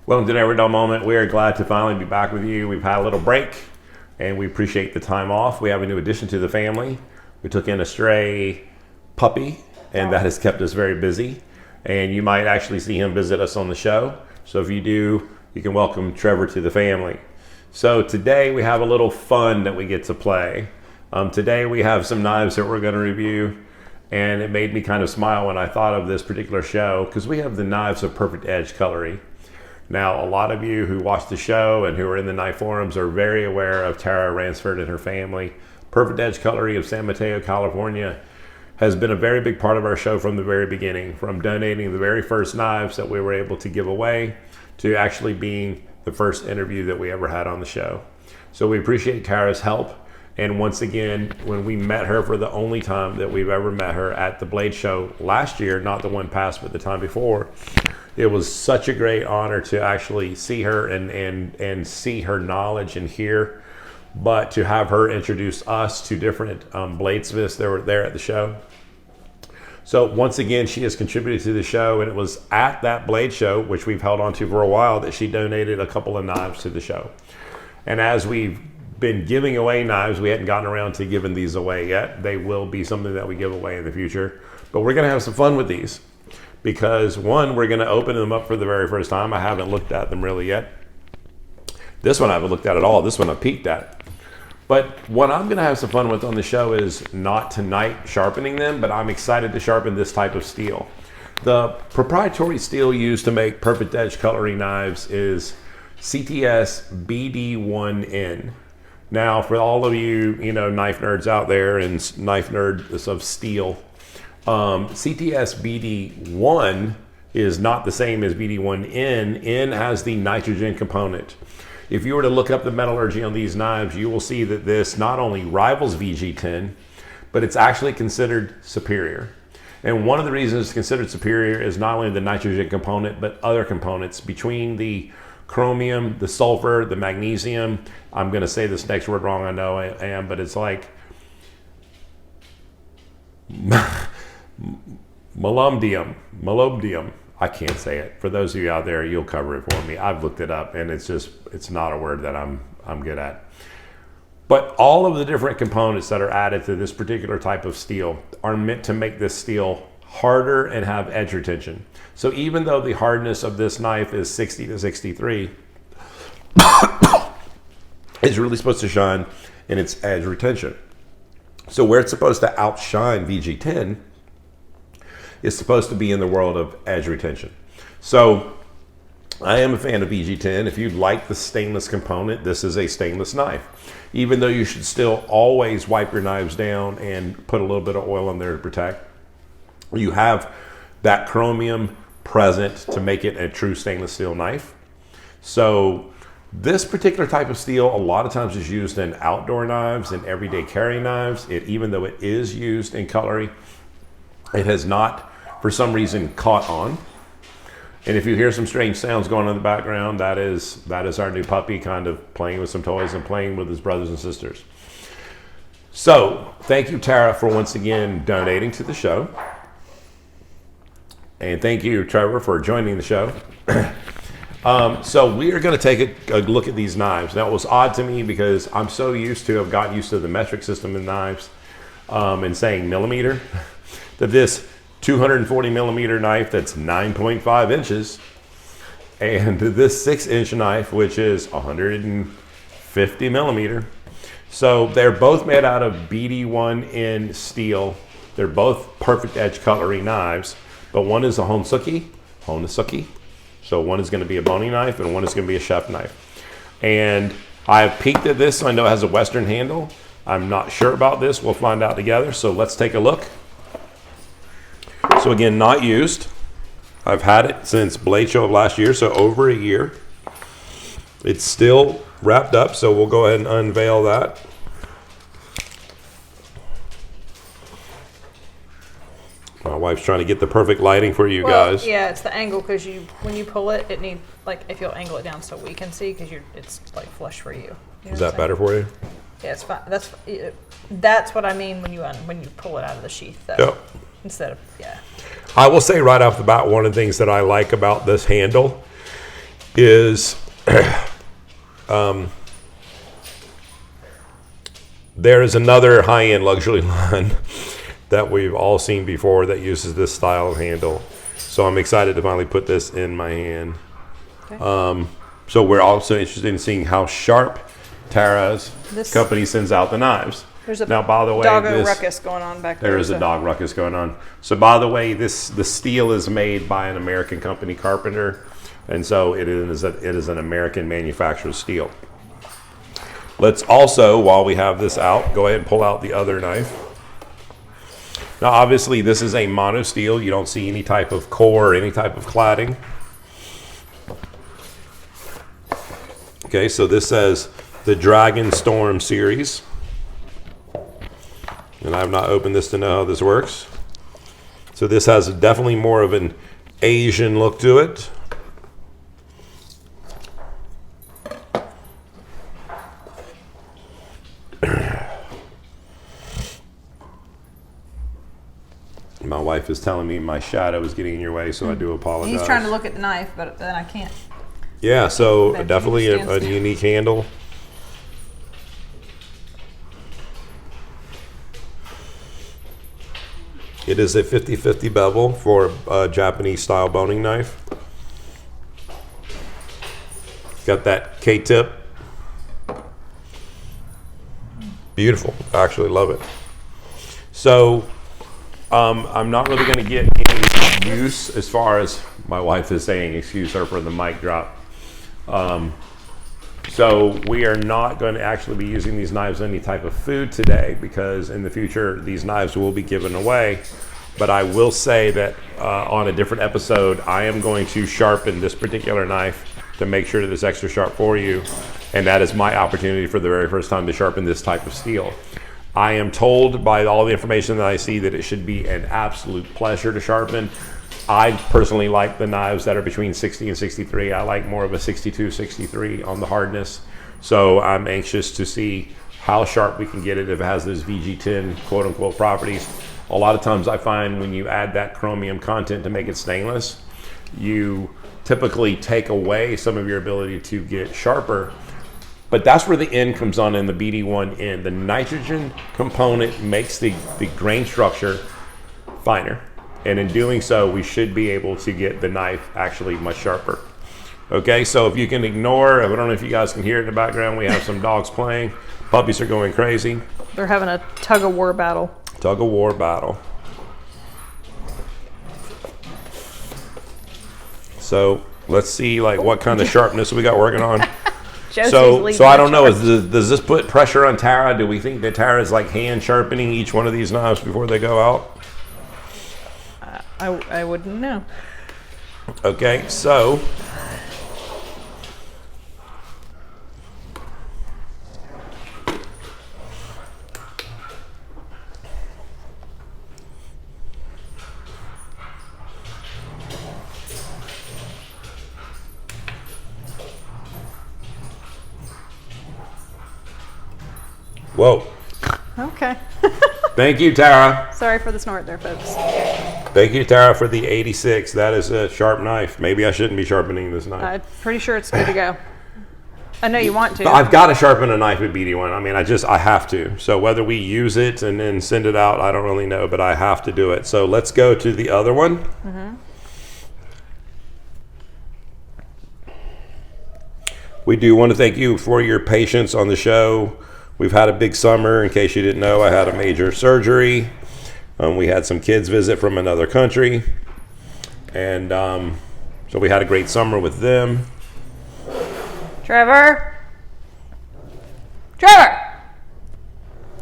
Welcome to Never Dull Moment. We are glad to finally be back with you. We've had a little break and we appreciate the time off. We have a new addition to the family. We took in a stray puppy and that has kept us very busy. And you might actually see him visit us on the show. So if you do, you can welcome Trevor to the family. So today we have a little fun that we get to play. Today we have some knives that we're going to review. And it made me kind of smile when I thought of this particular show because we have the knives of Perfect Edge Cutlery. Now, a lot of you who watch the show and who are in the knife forums are very aware of Tara Ransfer and her family. Perfect Edge Cutlery of San Mateo, California has been a very big part of our show from the very beginning, from donating the very first knives that we were able to give away to actually being the first interview that we ever had on the show. So we appreciate Tara's help. And once again, when we met her for the only time that we've ever met her at the Blade Show last year, not the one past, but the time before, it was such a great honor to actually see her and see her knowledge and hear, but to have her introduce us to different bladesmiths that were there at the show. So once again, she has contributed to the show, and it was at that Blade Show, which we've held on to for a while, that she donated a couple of knives to the show. And as we've been giving away knives, we hadn't gotten around to giving these away yet. They will be something that we give away in the future, but we're going to have some fun with these because one, we're going to open them up for the very first time. I haven't looked at them really yet. This one I haven't looked at all. This one I peeked at. But what I'm going to have some fun with on the show is not tonight sharpening them, but I'm excited to sharpen this type of steel. The proprietary steel used to make Perfect Edge Cutlery knives is CTS BD1N. Now, for all of you, knife nerds out there and knife nerds of steel, CTS BD1 is not the same as BD1N. N has the nitrogen component. If you were to look up the metallurgy on these knives, you will see that this not only rivals VG10, but it's actually considered superior. And one of the reasons it's considered superior is not only the nitrogen component, but other components between the chromium, the sulfur, the magnesium. I'm going to say this next word wrong, I know I am, but it's like molybdenum. I can't say it. For those of you out there, you'll cover it for me. I've looked it up, and it's not a word that I'm good at. But all of the different components that are added to this particular type of steel are meant to make this steel harder and have edge retention. So even though the hardness of this knife is 60 to 63, it's really supposed to shine in its edge retention. So where it's supposed to outshine VG10 is supposed to be in the world of edge retention. So I am a fan of VG10. If you like the stainless component, this is a stainless knife. Even though you should still always wipe your knives down and put a little bit of oil on there to protect, you have that chromium present to make it a true stainless steel knife. So this particular type of steel a lot of times is used in outdoor knives and everyday carry knives. Even though it is used in cutlery, it has not for some reason caught on. And if you hear some strange sounds going on in the background, that is our new puppy kind of playing with some toys and playing with his brothers and sisters. So thank you, Tara, for once again donating to the show. And thank you, Trevor, for joining the show. So we are going to take a look at these knives. Now, it was odd to me because I'm so I've gotten used to the metric system in knives and saying millimeter, that this 240 millimeter knife that's 9.5 inches and this 6-inch knife, which is 150 millimeter. So they're both made out of BD1N steel. They're both Perfect Edge Cutlery knives. But one is a Honesuki. So one is going to be a boning knife and one is going to be a chef knife. And I've peeked at this, so I know it has a Western handle. I'm not sure about this. We'll find out together. So let's take a look. So again, not used. I've had it since Blade Show of last year, so over a year. It's still wrapped up, so we'll go ahead and unveil that. My wife's trying to get the perfect lighting for you guys. Yeah, it's the angle because when you pull it, it needs if you'll angle it down so we can see because it's like flush for you. Is that better for you? Yeah, it's fine. That's what I mean when you pull it out of the sheath, though. Yep. Instead of I will say right off the bat, one of the things that I like about this handle is there is another high-end luxury line that we've all seen before that uses this style of handle. So I'm excited to finally put this in my hand. Okay. So we're also interested in seeing how sharp Tara's company sends out the knives. There's a now, by the way, doggo ruckus going on back there. There is a dog ruckus going on. So by the way, the steel is made by an American company, Carpenter, and so it is an American manufactured steel. Let's also, while we have this out, go ahead and pull out the other knife. Now, obviously, this is a mono steel. You don't see any type of core or any type of cladding. Okay, so this says the Dragon Storm series. And I've not opened this to know how this works. So this has definitely more of an Asian look to it. My wife is telling me my shadow is getting in your way, so I do apologize. He's trying to look at the knife, but then I can't. Yeah, so definitely a unique handle. It is a 50-50 bevel for a Japanese style boning knife. Got that K-tip. Beautiful, I actually love it. So I'm not really going to get any use as far as my wife is saying, excuse her for the mic drop. So we are not going to actually be using these knives in any type of food today because in the future these knives will be given away. But I will say that on a different episode, I am going to sharpen this particular knife to make sure that it's extra sharp for you. And that is my opportunity for the very first time to sharpen this type of steel. I am told by all the information that I see that it should be an absolute pleasure to sharpen. I personally like the knives that are between 60 and 63. I like more of a 62, 63 on the hardness. So I'm anxious to see how sharp we can get it if it has those VG10 quote unquote properties. A lot of times I find when you add that chromium content to make it stainless, you typically take away some of your ability to get sharper. But that's where the N comes on in the BD1N. The nitrogen component makes the grain structure finer. And in doing so, we should be able to get the knife actually much sharper. Okay, so if you can ignore, I don't know if you guys can hear it in the background, we have some dogs playing. Puppies are going crazy. They're having a tug-of-war battle. Tug-of-war battle. So let's see like what kind of sharpness we got working on. So I don't know, does this put pressure on Tara? Do we think that Tara is like hand sharpening each one of these knives before they go out? I wouldn't know. Okay, so whoa. Okay. Thank you, Tara. Sorry for the snort there, folks. Thank you, Tara, for the 86. That is a sharp knife. Maybe I shouldn't be sharpening this knife. I'm pretty sure it's good to go. I know you want to. But I've got to sharpen a knife with BD1. I mean, I have to. So whether we use it and then send it out, I don't really know, but I have to do it. So let's go to the other one. Mm-hmm. We do want to thank you for your patience on the show. We've had a big summer. In case you didn't know, I had a major surgery. We had some kids visit from another country. And so we had a great summer with them. Trevor! Trevor!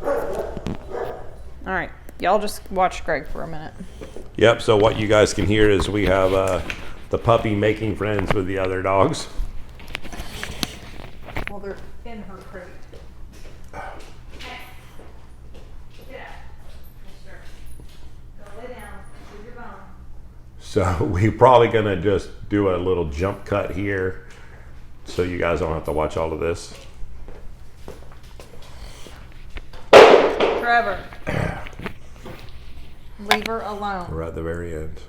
All right. Y'all just watch Greg for a minute. Yep. So what you guys can hear is we have the puppy making friends with the other dogs. Well, they're in her crate. So we're probably going to just do a little jump cut here so you guys don't have to watch all of this. Trevor. Leave her alone. We're at the very end.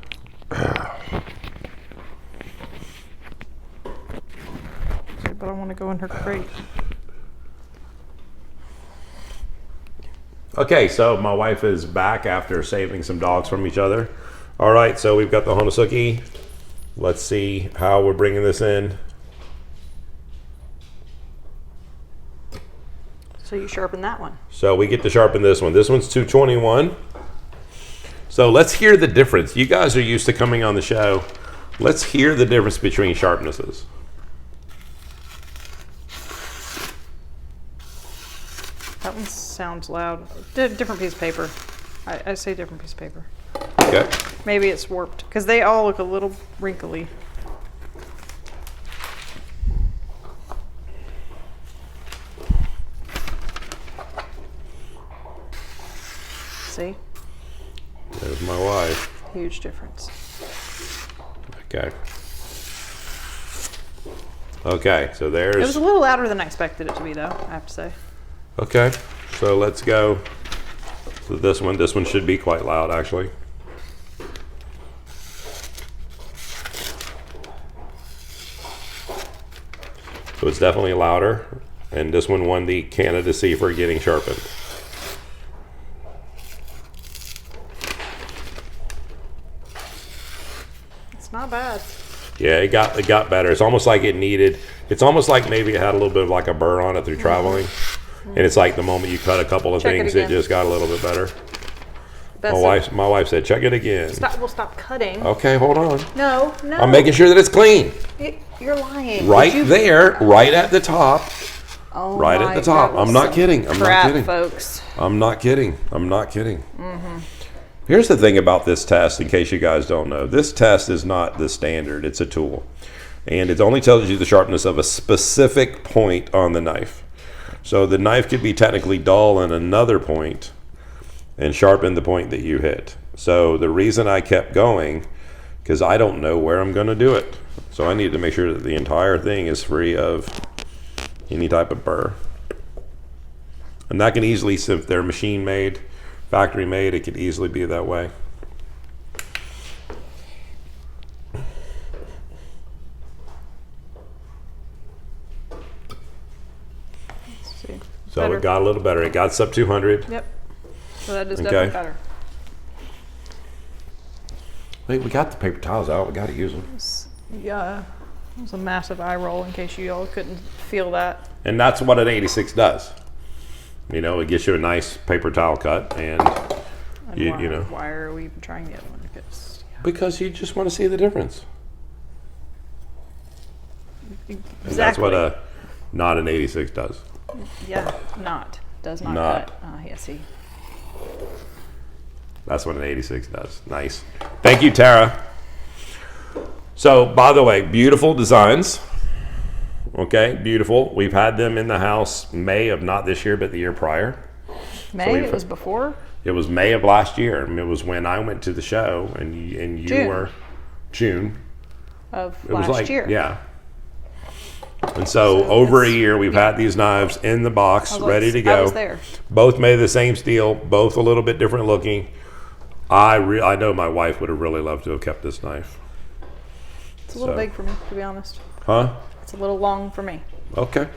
but I want to go in her crate. Okay, so my wife is back after saving some dogs from each other. All right, so we've got the Honesuki. Let's see how we're bringing this in. So you sharpen that one. So we get to sharpen this one. This one's 221. So let's hear the difference. You guys are used to coming on the show. Let's hear the difference between sharpnesses. That one sounds loud. Different piece of paper. I say different piece of paper. Okay. Maybe it's warped because they all look a little wrinkly. See? There's my wife. Huge difference. Okay. Okay, so there's... It was a little louder than I expected it to be, though, I have to say. Okay, so let's go to this one. This one should be quite loud, actually. So it's definitely louder, and this one won the candidacy for getting sharpened. It's not bad. Yeah, it got better. It's almost like it needed. It's almost like maybe it had a little bit of like a burr on it through traveling, and it's like the moment you cut a couple of things, it just got a little bit better. My wife said, check it again. We'll stop cutting. Okay, hold on. No. I'm making sure that it's clean. You're lying. Right there, right at the top. Oh, right at the top. I'm not kidding. I'm not kidding. Folks. I'm not kidding. Here's the thing about this test, in case you guys don't know. This test is not the standard. It's a tool. And it only tells you the sharpness of a specific point on the knife. So the knife could be technically dull in another point and sharpen the point that you hit. So the reason I kept going, because I don't know where I'm going to do it. So I need to make sure that the entire thing is free of any type of burr. And that can easily, if they're machine made, factory made, it could easily be that way. Let's see. So Better. it got a little better. It got sub 200. Yep. So that is definitely better. Wait, we got the paper towels out. We got to use them. Yeah. It was a massive eye roll in case you all couldn't feel that. And that's what an 86 does. You know, it gets you a nice paper towel cut, and you know. Why are we even trying the other one? Because you just want to see the difference. Exactly. And that's what not an 86 does. Yeah, does not cut. Yeah, see. That's what an 86 does. Nice. Thank you, Tara. So, by the way, beautiful designs. Okay, beautiful. We've had them in the house May of not this year, but the year prior. May? It was before? It was May of last year. It was when I went to the show, and you were June of it was last year. Yeah. And so over a year, we've had these knives in the box, ready to go. I was there. Both made of the same steel, both a little bit different looking. I know my wife would have really loved to have kept this knife. It's a little big for me, to be honest. Huh? It's a little long for me. Okay.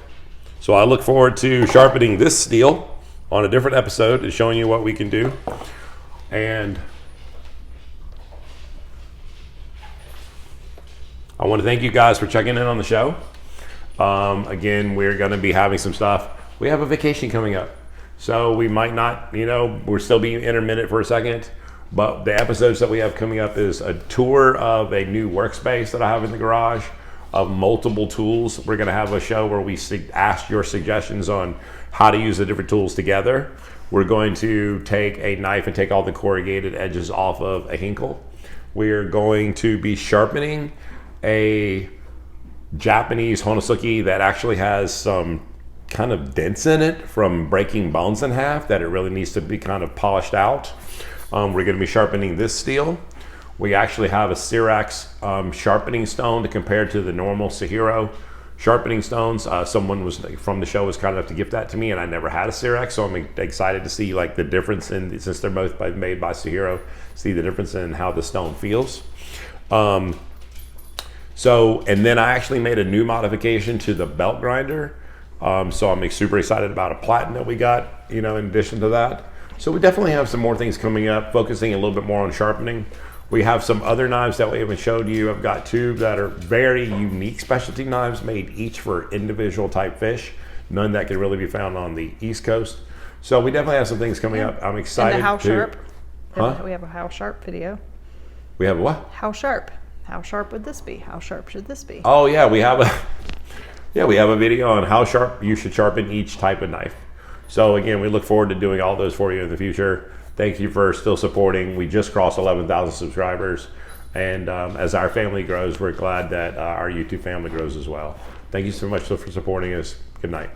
So I look forward to sharpening this steel on a different episode and showing you what we can do. And I want to thank you guys for checking in on the show. Again, we're going to be having some stuff. We have a vacation coming up. So we might not, we're still being intermittent for a second. But the episodes that we have coming up is a tour of a new workspace that I have in the garage of multiple tools. We're going to have a show where we ask your suggestions on how to use the different tools together. We're going to take a knife and take all the corrugated edges off of a Hinkle. We're going to be sharpening a Japanese Honesuki that actually has some kind of dents in it from breaking bones in half that it really needs to be kind of polished out. We're going to be sharpening this steel. We actually have a Syrax sharpening stone to compare to the normal Sahiro sharpening stones. Someone was from the show was kind enough to gift that to me, and I never had a Syrax, so I'm excited to see like the difference in, since they're both made by Sahiro, see the difference in how the stone feels. So, and then I actually made a new modification to the belt grinder. So I'm super excited about a platen that we got, in addition to that. So we definitely have some more things coming up, focusing a little bit more on sharpening. We have some other knives that we haven't showed you. I've got two that are very unique specialty knives made each for individual type fish. None that can really be found on the East Coast. So we definitely have some things coming up. I'm excited. And the how sharp. Huh? We have a how sharp video. We have a what? How sharp. How sharp would this be? How sharp should this be? Oh yeah, we have a video on how sharp you should sharpen each type of knife. So again, we look forward to doing all those for you in the future. Thank you for still supporting. We just crossed 11,000 subscribers. And as our family grows, we're glad that our YouTube family grows as well. Thank you so much for supporting us. Good night.